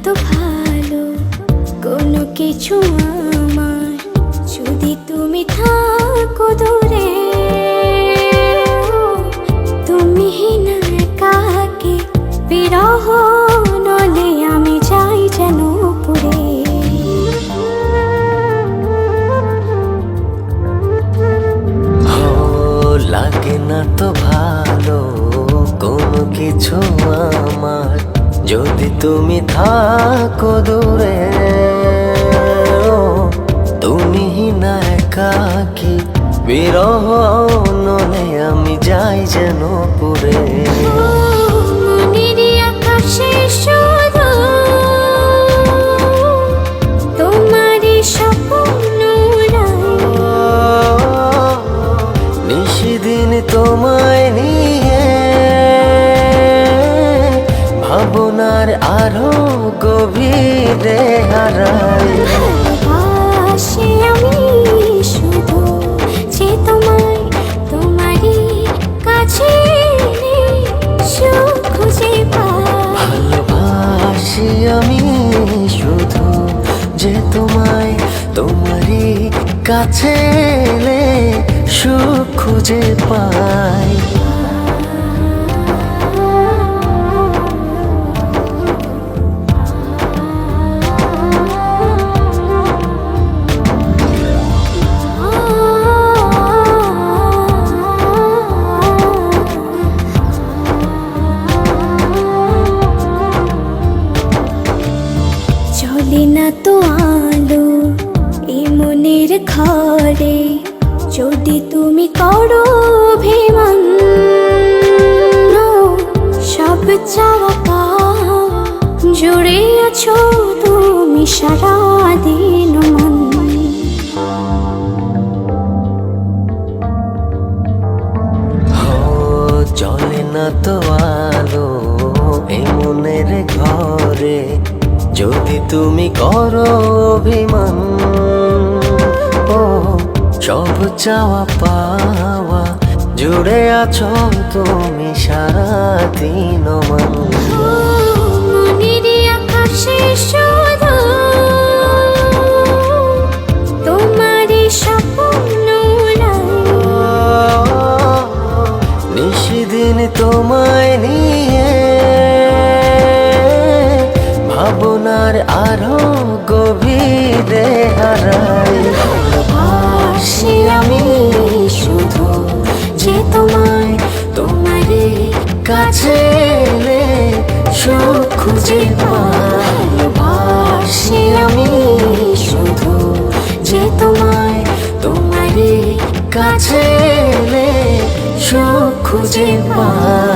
তো ভালো কোনো কিছু আমার, যদি তুমি থাকো দূরে। তুমি না কাকে বিরহ নলে আমি যাই যেন পুরে। লাগে না তো ভালো কোনো কিছু আমার, যদি তুমি থাকো দূরে। তুমি না একাকী বিরহ নলে আমি যাই যেন পুরে। মনের আকাশে শুধু তোমারই স্বপ্ন নিশিদিন তোমায় নিয়ে ভাবনার আরো গভীরে হারাই। ভালোবাসি আমি শুধু যে তোমায়, তোমারই কাছে সুখ খুঁজে পাই। ভালোবাসি আমি শুধু যে তোমায়, তোমারই কাছে এলে সুখ খুঁজে পাই। চলে না তো আলো এই মনের ঘরে, যদি তুমি করো অভিমান। সব চাওয়া পাওয়া জুড়ে আছো তুমি সারা দিন মন। চলে না তো আলো এই মনের ঘরে, যদি তুমি করো অভিমান। ও সব চাওয়া পাওয়া জুড়ে আছো তুমি সারা দিন মন। মনের আকাশে শুধু তোমারই স্বপ্ন নিশিদিন তোমায় নিয়ে ভাবনার আরো গভীরে হারাই। ভালোবাসি আমি শুধু যে তোমায়, তোমারই কাছে এলে সুখ খুঁজে পাই। ভালোবাসি আমি শুধু যে তোমায়, তোমারই কাছে এলে সুখ খুঁজে পাই।